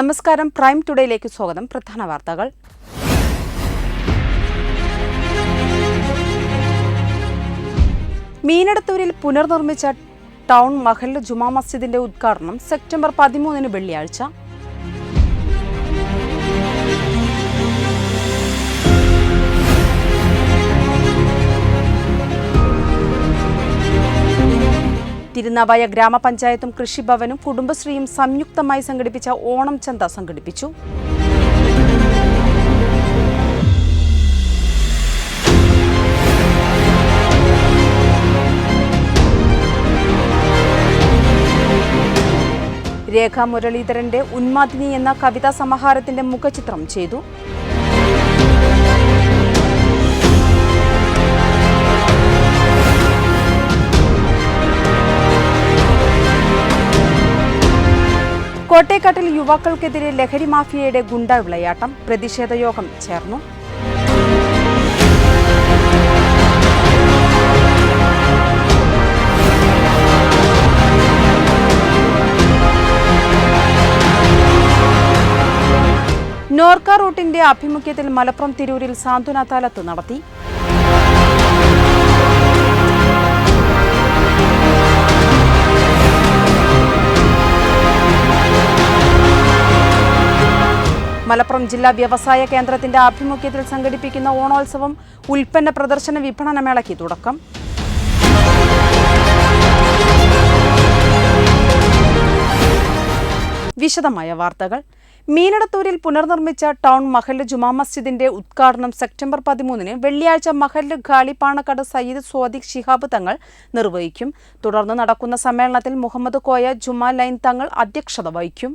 നമസ്കാരം, പ്രൈം ടുഡേയിലേക്ക് സ്വാഗതം. പ്രധാന വാർത്തകൾ. മീനടത്തൂരിൽ പുനർനിർമ്മിച്ച ടൗൺ മഹല്ല് ജുമാ മസ്ജിദിന്റെ ഉദ്ഘാടനം സെപ്റ്റംബർ 13 വെള്ളിയാഴ്ച. തിരുനാവായ ഗ്രാമപഞ്ചായത്തും കൃഷിഭവനും കുടുംബശ്രീയും സംയുക്തമായി സംഘടിപ്പിച്ച ഓണം ചന്ത സംഘടിപ്പിച്ചു. രേഖ മുരളീധരന്റെ ഉന്മാദിനി എന്ന കവിതാ സമാഹാരത്തിന്റെ മുഖചിത്രം ചെയ്തു. കോട്ടേക്കാട്ടിൽ യുവാക്കൾക്കെതിരെ ലഹരി മാഫിയയുടെ ഗുണ്ടാ വിളയാട്ടം. പ്രതിഷേധ യോഗം ചേർന്നു. നോർക്ക റൂട്ടിന്റെ ആഭിമുഖ്യത്തിൽ മലപ്പുറം തിരൂരിൽ സാന്ത്വന അദാലത്ത് നടത്തി. മലപ്പുറം ജില്ലാ വ്യവസായ കേന്ദ്രത്തിന്റെ ആഭിമുഖ്യത്തിൽ സംഘടിപ്പിക്കുന്ന ഓണോത്സവം ഉൽപ്പന്ന പ്രദർശന വിപണനമേളയ്ക്ക് തുടക്കം. വിശദമായ വാർത്തകൾ. മീനടത്തൂരിൽ പുനർനിർമ്മിച്ച ടൗൺ മഹല്ല് ജുമാ മസ്ജിദിന്റെ ഉദ്ഘാടനം സെപ്റ്റംബർ 13 വെള്ളിയാഴ്ച മഹല്ല് ഖാലി പാണക്കാട് സയ്യിദ് സ്വാദിഖ് ശിഹാബ് തങ്ങൾ നിർവഹിക്കും. തുടർന്ന് നടക്കുന്ന സമ്മേളനത്തിൽ മുഹമ്മദ് കോയ ജുമാ ലൈൻ തങ്ങൾ അധ്യക്ഷത വഹിക്കും.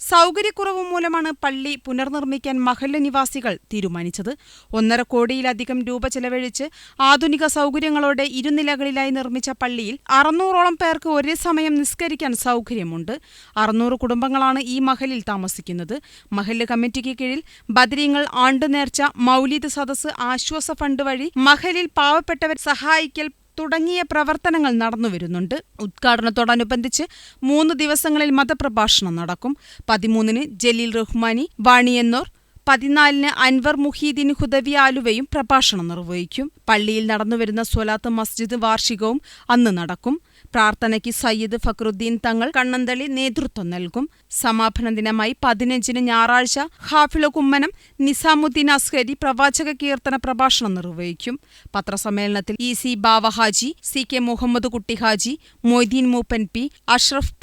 സൗകര്യക്കുറവ് മൂലമാണ് പള്ളി പുനർനിർമ്മിക്കാൻ മഹല്ല് നിവാസികൾ തീരുമാനിച്ചത്. 1.5 കോടിയിലധികം രൂപ ചെലവഴിച്ച് ആധുനിക സൗകര്യങ്ങളോടെ ഇരുനിലകളിലായി നിർമ്മിച്ച പള്ളിയിൽ 600ഓളം പേർക്ക് ഒരേ സമയം നിസ്കരിക്കാൻ സൗകര്യമുണ്ട്. 600 കുടുംബങ്ങളാണ് ഈ മഹല്ലിൽ താമസിക്കുന്നത്. മഹല്ല് കമ്മിറ്റിക്ക് കീഴിൽ ബദരീങ്ങൾ, ആണ്ടുനേർച്ച, മൗലിദ് സദസ്സ്, ആശ്വാസ ഫണ്ട് വഴി മഹല്ലിൽ പാവപ്പെട്ടവരെ സഹായിക്കൽ തുടങ്ങിയ പ്രവർത്തനങ്ങൾ നടന്നുവരുന്നുണ്ട്. ഉദ്ഘാടനത്തോടനുബന്ധിച്ച് 3 ദിവസങ്ങളിൽ മതപ്രഭാഷണം നടക്കും. 13 ജലീൽ റഹ്മാനി വാണിയന്നൂർ, 14 അൻവർ മുഹീദ്ദീൻ ഹുദവി ആലുവയും പ്രഭാഷണം നിർവഹിക്കും. പള്ളിയിൽ നടന്നുവരുന്ന സ്വലാത്ത് മസ്ജിദ് വാർഷികവും അന്ന് നടക്കും. പ്രാർത്ഥനയ്ക്ക് സയ്യിദ് ഫക്രുദ്ദീൻ തങ്ങൾ കണ്ണന്തളി നേതൃത്വം നൽകും. സമാപന ദിനമായി 15 ഞായറാഴ്ച ഹാഫിള് കുമ്മനം നിസാമുദ്ദീൻ അസ്ഹരി പ്രവാചക കീർത്തന പ്രഭാഷണം നിർവഹിക്കും. പത്രസമ്മേളനത്തിൽ EC ബാവ ഹാജി, CK മുഹമ്മദ് കുട്ടി ഹാജി, മൊയ്തീൻ മൂപ്പൻ P, Ashraf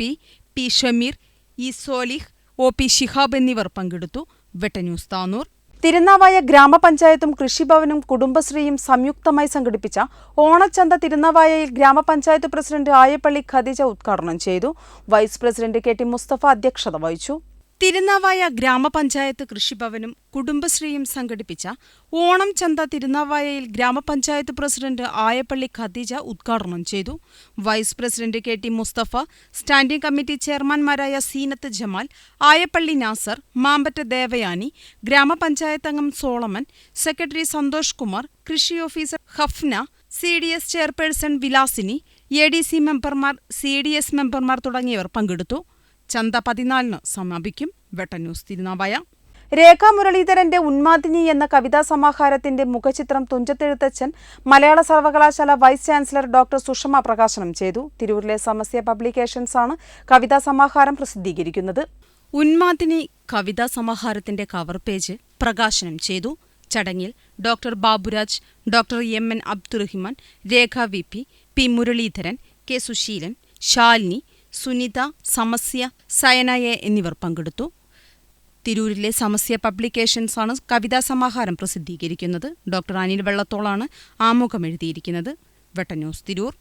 P Shameer, E Solih, OP Shihab എന്നിവർ പങ്കെടുത്തു. വെട്ടന്യൂസ് താനൂർ. തിരുനാവായ ഗ്രാമപഞ്ചായത്തും കൃഷിഭവനും കുടുംബശ്രീയും സംയുക്തമായി സംഘടിപ്പിച്ച ഓണച്ചന്ത തിരുനാവായയിൽ ഗ്രാമപഞ്ചായത്ത് പ്രസിഡന്റ് ആയപ്പള്ളി ഖദീജ ഉദ്ഘാടനം ചെയ്തു. വൈസ് പ്രസിഡന്റ് KT മുസ്തഫ അധ്യക്ഷത വഹിച്ചു. തിരുനാവായ ഗ്രാമപഞ്ചായത്ത് കൃഷിഭവനും കുടുംബശ്രീയും സംഘടിപ്പിച്ച ഓണം ചന്ത തിരുനാവായയിൽ ഗ്രാമപഞ്ചായത്ത് പ്രസിഡന്റ് ആയപ്പള്ളി ഖദീജ ഉദ്ഘാടനം ചെയ്തു. Vice president KT Musthafa, standing committee ചെയർമാൻമാരായ സീനത്ത് ജമാൽ, ആയപ്പള്ളി നാസർ, മാമ്പറ്റ ദേവയാനി, ഗ്രാമപഞ്ചായത്ത് അംഗം സോളമൻ, സെക്രട്ടറി സന്തോഷ് കുമാർ, കൃഷി officer Hafna, CDS chairperson Vilasini, ADC മെമ്പർമാർ, CDS മെമ്പർമാർ തുടങ്ങിയവർ പങ്കെടുത്തു. ചന്ത 14 സമാപിക്കും. വെട്ടന്യൂസ് തിരുനാവായ. രേഖ മുരളീധരന്റെ ഉന്മാദിനി എന്ന കവിതാ സമാഹാരത്തിന്റെ മുഖചിത്രം തുഞ്ചത്തെഴുത്തച്ഛൻ മലയാള സർവകലാശാല വൈസ് ചാൻസലർ ഡോക്ടർ സുഷമ പ്രകാശനം ചെയ്തു. തിരൂരിലെ സമസ്യ പബ്ലിക്കേഷൻസാണ് കവിതാ സമാഹാരം പ്രസിദ്ധീകരിക്കുന്നത്. ഉന്മാദിനി കവിതാ സമാഹാരത്തിന്റെ കവർ പേജ് പ്രകാശനം ചെയ്തു. ചടങ്ങിൽ doctor Baburaj, doctor MN Abdurahiman, Rekha VP, P Muraleedharan, K Susheelan, Shalini, Sunitha, Samasya, സയനയെ എന്നിവർ പങ്കെടുത്തു. തിരൂരിലെ സമസ്യ പബ്ലിക്കേഷൻസാണ് കവിതാ സമാഹാരം പ്രസിദ്ധീകരിക്കുന്നത്. ഡോക്ടർ അനിൽ വെള്ളത്തോളാണ് ആമുഖം എഴുതിയിരിക്കുന്നത്. വെട്ടന്യൂസ് തിരൂർ.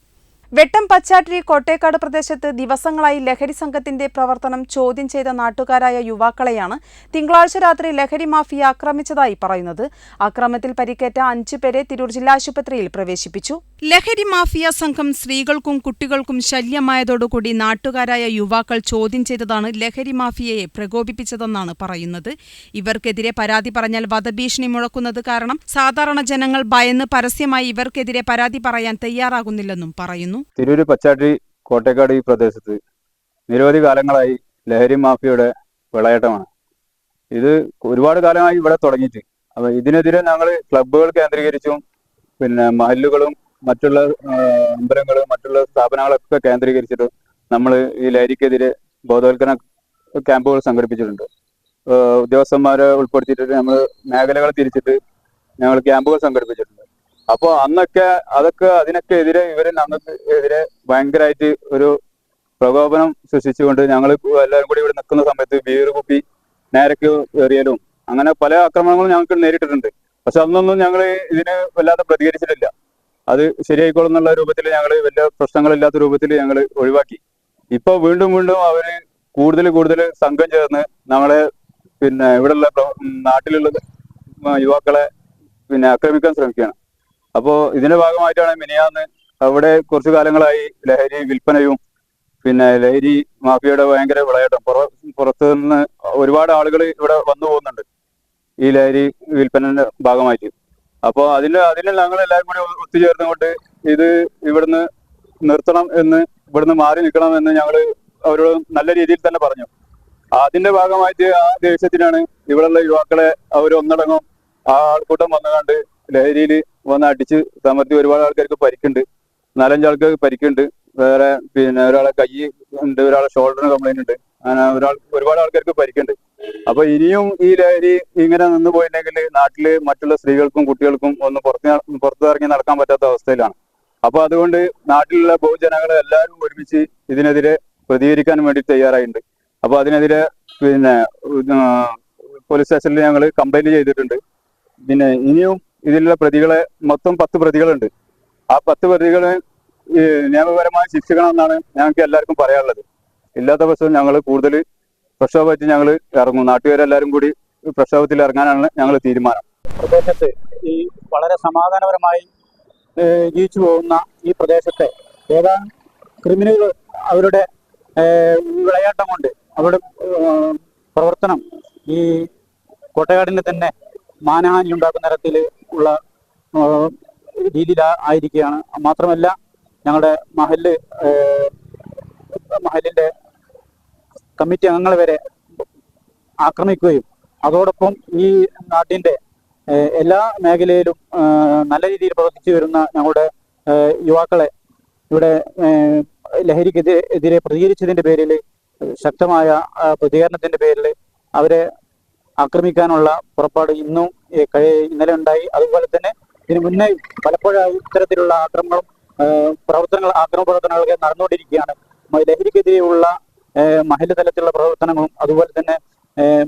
വെട്ടം പച്ചാട്ടിരി കോട്ടേക്കാട് പ്രദേശത്ത് ദിവസങ്ങളായി ലഹരി സംഘത്തിന്റെ പ്രവർത്തനം ചോദ്യം ചെയ്ത നാട്ടുകാരായ യുവാക്കളെയാണ് തിങ്കളാഴ്ച രാത്രി ലഹരി മാഫിയ ആക്രമിച്ചതായി പറയുന്നത്. ആക്രമണത്തിൽ പരിക്കേറ്റ 5 പേരെ തിരൂർ ജില്ലാ ആശുപത്രിയിൽ പ്രവേശിപ്പിച്ചു. ലഹരി മാഫിയ സംഘം സ്ത്രീകൾക്കും കുട്ടികൾക്കും ശല്യമായതോടുകൂടി നാട്ടുകാരായ യുവാക്കൾ ചോദ്യം ചെയ്തതാണ് ലഹരി മാഫിയയെ പ്രകോപിപ്പിച്ചതെന്നാണ് പറയുന്നത്. ഇവർക്കെതിരെ പരാതി പറഞ്ഞാൽ വധഭീഷണി മുഴക്കുന്നത് കാരണം സാധാരണ ജനങ്ങൾ ഭയന്ന് പരസ്യമായി ഇവർക്കെതിരെ പരാതി പറയാൻ തയ്യാറാകുന്നില്ലെന്നും പറയുന്നു. തിരൂര് പച്ചാട്ടി കോട്ടേക്കാട് ഈ പ്രദേശത്ത് നിരവധി കാലങ്ങളായി ലഹരി മാഫിയയുടെ വിളയാട്ടമാണ്. ഇത് ഒരുപാട് കാലമായി ഇവിടെ തുടങ്ങിയിട്ട്. അപ്പൊ ഇതിനെതിരെ ഞങ്ങൾ ക്ലബ്ബുകൾ കേന്ദ്രീകരിച്ചും മഹല്ലുകളും മറ്റുള്ള അമ്പലങ്ങളും മറ്റുള്ള സ്ഥാപനങ്ങളൊക്കെ കേന്ദ്രീകരിച്ചിട്ട് നമ്മൾ ഈ ലഹരിക്കെതിരെ ബോധവൽക്കരണ ക്യാമ്പുകൾ സംഘടിപ്പിച്ചിട്ടുണ്ട്. ഉദ്യോഗസ്ഥന്മാരെ ഉൾപ്പെടുത്തിയിട്ട് നമ്മൾ മേഖലകൾ തിരിച്ചിട്ട് ഞങ്ങൾ ക്യാമ്പുകൾ സംഘടിപ്പിച്ചിട്ടുണ്ട്. അപ്പോൾ അതിനൊക്കെ എതിരെ ഞങ്ങൾക്ക് എതിരെ ഭയങ്കരമായിട്ട് ഒരു പ്രകോപനം സൃഷ്ടിച്ചുകൊണ്ട് ഞങ്ങൾ എല്ലാവരും കൂടി ഇവിടെ നിൽക്കുന്ന സമയത്ത് ബീർ കുപ്പി നേരക്ക് എറിയലും അങ്ങനെ പല ആക്രമണങ്ങളും ഞങ്ങൾക്ക് നേരിട്ടിട്ടുണ്ട്. പക്ഷെ അന്നൊന്നും ഞങ്ങൾ ഇതിന് വല്ലാതെ പ്രതികരിച്ചിട്ടില്ല. അത് ശരിയായിക്കോളും എന്നുള്ള രൂപത്തിൽ ഞങ്ങൾ വലിയ പ്രശ്നങ്ങളില്ലാത്ത രൂപത്തിൽ ഞങ്ങൾ ഒഴിവാക്കി. ഇപ്പൊ വീണ്ടും അവര് കൂടുതൽ സംഘം ചേർന്ന് നമ്മളെ ഇവിടെയുള്ള നാട്ടിലുള്ള യുവാക്കളെ ആക്രമിക്കാൻ ശ്രമിക്കുകയാണ്. അപ്പോൾ ഇതിന്റെ ഭാഗമായിട്ടാണ് മിനിയാന്ന് അവിടെ കുറച്ചു കാലങ്ങളായി ലഹരി വിൽപ്പനയും ലഹരി മാഫിയയുടെ ഭയങ്കര വിളയാട്ടം. പുറത്തു നിന്ന് ഒരുപാട് ആളുകൾ ഇവിടെ വന്നു പോകുന്നുണ്ട് ഈ ലഹരി വിൽപ്പനയുടെ ഭാഗമായിട്ട്. അപ്പോൾ അതിന് ഞങ്ങൾ എല്ലാവരും കൂടി ഒത്തുചേർന്നുകൊണ്ട് ഇത് ഇവിടുന്ന് നിർത്തണം എന്ന്, ഇവിടുന്ന് മാറി നിൽക്കണം എന്ന് ഞങ്ങൾ അവരോട് നല്ല രീതിയിൽ തന്നെ പറഞ്ഞു. അതിന്റെ ഭാഗമായിട്ട് ആ ദേഷ്യത്തിനാണ് ഇവിടെയുള്ള യുവാക്കളെ അവർ ഒന്നടങ്കം ആ ആൾക്കൂട്ടം വന്നുകൊണ്ട് ലഹരിയിൽ വന്ന് അടിച്ച് സമർത്തി. ഒരുപാട് ആൾക്കാർക്ക് പരിക്കുണ്ട്, 4-5 ആൾക്കാർക്ക് പരിക്കുണ്ട്. വേറെ ഒരാളെ കൈ ഉണ്ട്, ഒരാളെ ഷോൾഡറിന് കംപ്ലൈന്റ് ഉണ്ട്. അങ്ങനെ ഒരുപാട് ആൾക്കാർക്ക് പരിക്കുണ്ട്. അപ്പൊ ഇനിയും ഈ ലഹരി ഇങ്ങനെ നിന്ന് പോയിട്ടുണ്ടെങ്കിൽ നാട്ടില് മറ്റുള്ള സ്ത്രീകൾക്കും കുട്ടികൾക്കും ഒന്ന് പുറത്തിറങ്ങി നടക്കാൻ പറ്റാത്ത അവസ്ഥയിലാണ്. അപ്പൊ അതുകൊണ്ട് നാട്ടിലുള്ള ബഹുജനങ്ങളെ എല്ലാവരും ഒരുമിച്ച് ഇതിനെതിരെ പ്രതികരിക്കാൻ വേണ്ടി തയ്യാറായിട്ടുണ്ട്. അപ്പൊ അതിനെതിരെ പോലീസ് സ്റ്റേഷനിൽ ഞങ്ങൾ കംപ്ലൈന്റ് ചെയ്തിട്ടുണ്ട്. ഇനിയും ഇതിലുള്ള പ്രതികളെ മൊത്തം 10 പ്രതികളുണ്ട്. ആ 10 പ്രതികളെ നിയമപരമായി ശിക്ഷിക്കണമെന്നാണ് ഞങ്ങൾക്ക് എല്ലാവർക്കും പറയാനുള്ളത്. ഇല്ലാത്ത പക്ഷം ഞങ്ങൾ കൂടുതൽ പ്രക്ഷോഭമായിട്ട് ഞങ്ങൾ ഇറങ്ങും. നാട്ടുകാരെല്ലാവരും കൂടി പ്രക്ഷോഭത്തിൽ ഇറങ്ങാനാണ് ഞങ്ങൾ തീരുമാനം. പ്രദേശത്ത് ഈ വളരെ സമാധാനപരമായി ജീവിച്ചു പോകുന്ന ഈ പ്രദേശത്തെ ഏതാനും ക്രിമിനലുകൾ അവരുടെ വിളയാട്ടം കൊണ്ട് അവരുടെ പ്രവർത്തനം ഈ കോട്ടയാടിന് തന്നെ മാനഹാനി ഉണ്ടാക്കുന്ന തരത്തിൽ ഉള്ള രീതിയിലായിരിക്കുകയാണ്. മാത്രമല്ല ഞങ്ങളുടെ മഹലിന്റെ കമ്മിറ്റി അംഗങ്ങളെ വരെ ആക്രമിക്കുകയും അതോടൊപ്പം ഈ നാട്ടിന്റെ എല്ലാ മേഖലയിലും നല്ല രീതിയിൽ പ്രവർത്തിച്ചു വരുന്ന ഞങ്ങളുടെ യുവാക്കളെ ഇവിടെ ലഹരിക്കെതിരെ പ്രതികരിച്ചതിന്റെ പേരിൽ, ശക്തമായ പ്രതികരണത്തിന്റെ പേരിൽ അവരെ ആക്രമിക്കാനുള്ള പുറപ്പാട് ഇന്നലെ ഉണ്ടായി. അതുപോലെ തന്നെ ഇതിനു മുന്നേ പലപ്പോഴായി ഇത്തരത്തിലുള്ള ആക്രമണ പ്രവർത്തനങ്ങളൊക്കെ നടന്നുകൊണ്ടിരിക്കുകയാണ്. ലഹരിക്കെതിരെയുള്ള മഹല്ല് തലത്തിലുള്ള പ്രവർത്തനങ്ങളും അതുപോലെ തന്നെ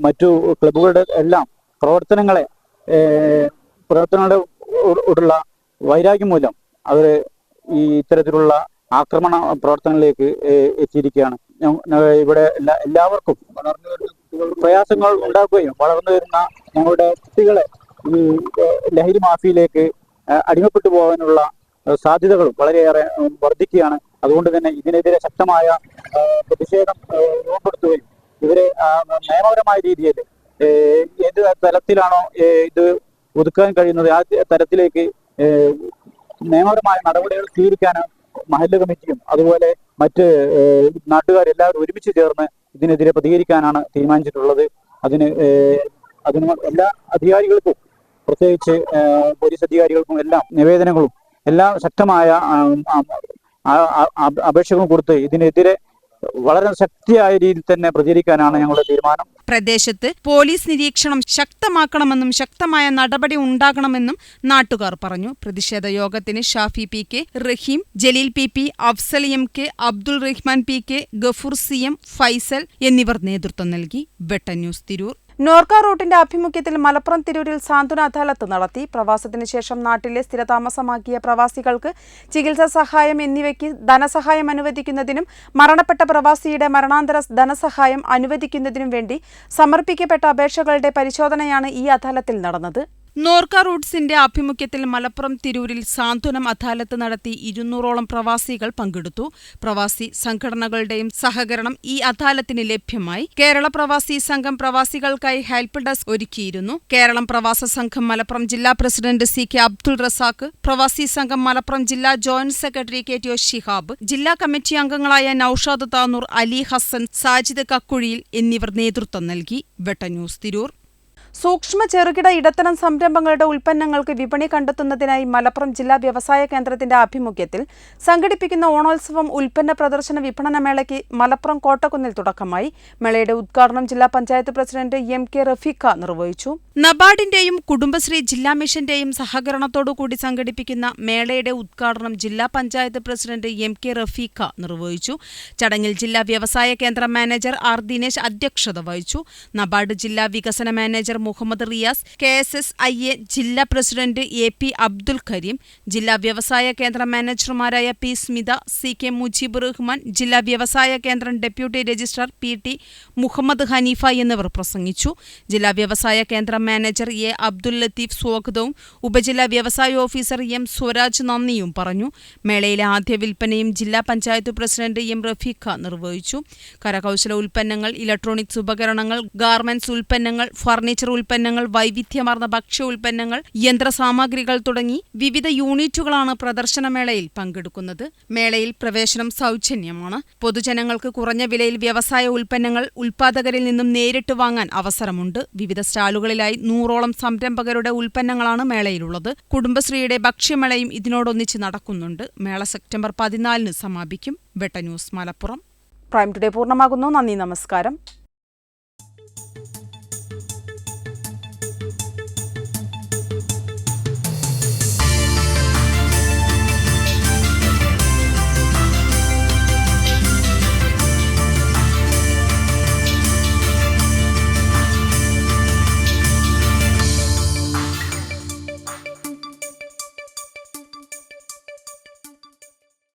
മറ്റു ക്ലബ്ബുകളുടെ എല്ലാം പ്രവർത്തനങ്ങളുടെ വൈരാഗ്യം മൂലം അവർ ഈ ഇത്തരത്തിലുള്ള ആക്രമണ പ്രവർത്തനങ്ങളിലേക്ക് എത്തിയിരിക്കുകയാണ്. ഇവിടെ എല്ലാവർക്കും പ്രയാസങ്ങൾ ഉണ്ടാക്കുകയും വളർന്നു വരുന്ന ഞങ്ങളുടെ കുട്ടികളെ ഈ ലഹരി മാഫിയയിലേക്ക് അടിമപ്പെട്ടു പോകാനുള്ള സാധ്യതകളും വളരെയേറെ വർദ്ധിക്കുകയാണ്. അതുകൊണ്ട് തന്നെ ഇതിനെതിരെ ശക്തമായ പ്രതിഷേധം രൂപപ്പെടുത്തുകയും ഇവരെ നിയമപരമായ രീതിയിൽ ഏത് തലത്തിലാണോ ഇത് ഒതുക്കാൻ കഴിയുന്നത് ആ തലത്തിലേക്ക് നിയമപരമായ നടപടികൾ സ്വീകരിക്കാൻ മഹല്ല് കമ്മിറ്റിയും അതുപോലെ മറ്റ് നാട്ടുകാരെല്ലാവരും ഒരുമിച്ച് ചേർന്ന് ഇതിനെതിരെ പ്രതികരിക്കാനാണ് തീരുമാനിച്ചിട്ടുള്ളത്. അതിന് എല്ലാ അധികാരികൾക്കും, പ്രത്യേകിച്ച് പോലീസ് അധികാരികൾക്കും എല്ലാം നിവേദനങ്ങളും എല്ലാം ശക്തമായ അപേക്ഷകളും കൊടുത്ത് ഇതിനെതിരെ വളരെ ശക്തിയായ രീതിയിൽ തന്നെ പ്രചരിക്കാനാണ് ഞങ്ങളുടെ തീരുമാനം. പ്രദേശത്ത് പോലീസ് നിരീക്ഷണം ശക്തമാക്കണമെന്നും ശക്തമായ നടപടി ഉണ്ടാകണമെന്നും നാട്ടുകാർ പറഞ്ഞു. പ്രതിഷേധ യോഗത്തിന് ഷാഫി PK, റഹീം, Jaleel PP, Afsal MK, Abdul Rahman PK, Gafoor CM, Faisal എന്നിവർ നേതൃത്വം നൽകി. വെട്ട ന്യൂസ്, തിരൂർ. നോർക്ക റൂട്ടിന്റെ ആഭിമുഖ്യത്തിൽ മലപ്പുറം തിരൂരിൽ സാന്ത്വന അദാലത്ത് നടത്തി. പ്രവാസത്തിന് ശേഷം നാട്ടിലെ സ്ഥിരതാമസമാക്കിയ പ്രവാസികൾക്ക് ചികിത്സാ സഹായം എന്നിവയ്ക്ക് ധനസഹായം അനുവദിക്കുന്നതിനും മരണപ്പെട്ട പ്രവാസിയുടെ മരണാന്തര ധനസഹായം അനുവദിക്കുന്നതിനും വേണ്ടി സമർപ്പിക്കപ്പെട്ട അപേക്ഷകളുടെ പരിശോധനയാണ് ഈ അദാലത്തിൽ നടന്നത്. നോർക്ക റൂട്ട്സിന്റെ ആഭിമുഖ്യത്തിൽ മലപ്പുറം തിരൂരിൽ സാന്ത്വനം അദാലത്ത് നടത്തി 200ഓളം പ്രവാസികൾ പങ്കെടുത്തു. പ്രവാസി സംഘടനകളുടെയും സഹകരണം ഈ അദാലത്തിന് ലഭ്യമായി. കേരള പ്രവാസി സംഘം പ്രവാസികൾക്കായി ഹെൽപ്പ് ഡെസ്ക് ഒരുക്കിയിരുന്നു. കേരളം പ്രവാസ സംഘം മലപ്പുറം ജില്ലാ പ്രസിഡന്റ് CK അബ്ദുൾ റസാഖ്, പ്രവാസി സംഘം മലപ്പുറം ജില്ലാ ജോയിന്റ് സെക്രട്ടറി KTO ശിഹാബ്, ജില്ലാ കമ്മിറ്റി അംഗങ്ങളായ നൌഷാദ് താനൂർ, അലി ഹസൻ, സാജിദ് കക്കുഴിയിൽ എന്നിവർ നേതൃത്വം നൽകി. വെട്ടന്യൂസ് തിരൂർ. സൂക്ഷ്മ ചെറുകിട ഇടത്തരം സംരംഭങ്ങളുടെ ഉൽപ്പന്നങ്ങൾക്ക് വിപണി കണ്ടെത്തുന്നതിനായി മലപ്പുറം ജില്ലാ വ്യവസായ കേന്ദ്രത്തിന്റെ ആഭിമുഖ്യത്തിൽ സംഘടിപ്പിക്കുന്ന ഓണോത്സവം ഉൽപ്പന്ന പ്രദർശന വിപണന മേളയ്ക്ക് മലപ്പുറം കോട്ടക്കുന്നിൽ തുടക്കമായി. മേളയുടെ ഉദ്ഘാടനം ജില്ലാ പഞ്ചായത്ത് പ്രസിഡന്റ് MK റഫീഖ നിർവഹിച്ചു. നബാർഡിന്റെയും കുടുംബശ്രീ ജില്ലാ മിഷന്റെയും സഹകരണത്തോടുകൂടി സംഘടിപ്പിക്കുന്ന മേളയുടെ ഉദ്ഘാടനം ജില്ലാ പഞ്ചായത്ത് പ്രസിഡന്റ് MK റഫീഖ നിർവഹിച്ചു. ചടങ്ങിൽ ജില്ലാ വ്യവസായ കേന്ദ്ര മാനേജർ R ദിനേശ് അധ്യക്ഷത വഹിച്ചു. നബാർഡ് ജില്ലാ വികസന മാനേജർ മുഹമ്മദ് റിയാസ്, KSSIA ജില്ലാ പ്രസിഡന്റ് AP അബ്ദുൽ കരീം, ജില്ലാ വ്യവസായ കേന്ദ്ര മാനേജർമാരായ P സ്മിത, CK മുജീബ് റഹ്മാൻ, ജില്ലാ വ്യവസായ കേന്ദ്രം deputy registrar PT Muhammad Hanifa എന്നിവർ പ്രസംഗിച്ചു. ജില്ലാ വ്യവസായ കേന്ദ്ര മാനേജർ A അബ്ദുൽ ലത്തീഫ് സ്വാഗതവും ഉപജില്ലാ വ്യവസായ ഓഫീസർ M സ്വരാജ് നന്ദിയും പറഞ്ഞു. മേളയിലെ ആദ്യ വിൽപ്പനയും ജില്ലാ പഞ്ചായത്ത് പ്രസിഡന്റ് M റഫീഖ നിർവഹിച്ചു. കരകൗശല ഉൽപ്പന്നങ്ങൾ, ഇലക്ട്രോണിക്സ് ഉപകരണങ്ങൾ, ഗാർമെന്റ്സ് ഉൽപ്പന്നങ്ങൾ, ഫർണിച്ചർ ഉൽപ്പന്നങ്ങൾ, വൈവിധ്യമാർന്ന ഭക്ഷ്യ ഉൽപ്പന്നങ്ങൾ, യന്ത്രസാമഗ്രികൾ തുടങ്ങി വിവിധ യൂണിറ്റുകളാണ് പ്രദർശനമേളയിൽ പങ്കെടുക്കുന്നത്. മേളയിൽ പ്രവേശനം സൗജന്യമാണ്. പൊതുജനങ്ങൾക്ക് കുറഞ്ഞ വിലയിൽ വ്യവസായ ഉൽപ്പന്നങ്ങൾ ഉൽപ്പാദകരിൽ നിന്നും നേരിട്ട് വാങ്ങാൻ അവസരമുണ്ട്. വിവിധ സ്റ്റാളുകളിലായി 100ഓളം സംരംഭകരുടെ ഉൽപ്പന്നങ്ങളാണ് മേളയിലുള്ളത്. കുടുംബശ്രീയുടെ ഭക്ഷ്യമേളയും ഇതിനോടൊന്നിച്ച് നടക്കുന്നുണ്ട്. മേള സെപ്റ്റംബർ 14 സമാപിക്കും. വെട്ടന്യൂസ് മലപ്പുറം. പ്രൈം ടുഡേ പൂർണ്ണമാകുന്നു. നന്ദി, നമസ്കാരം.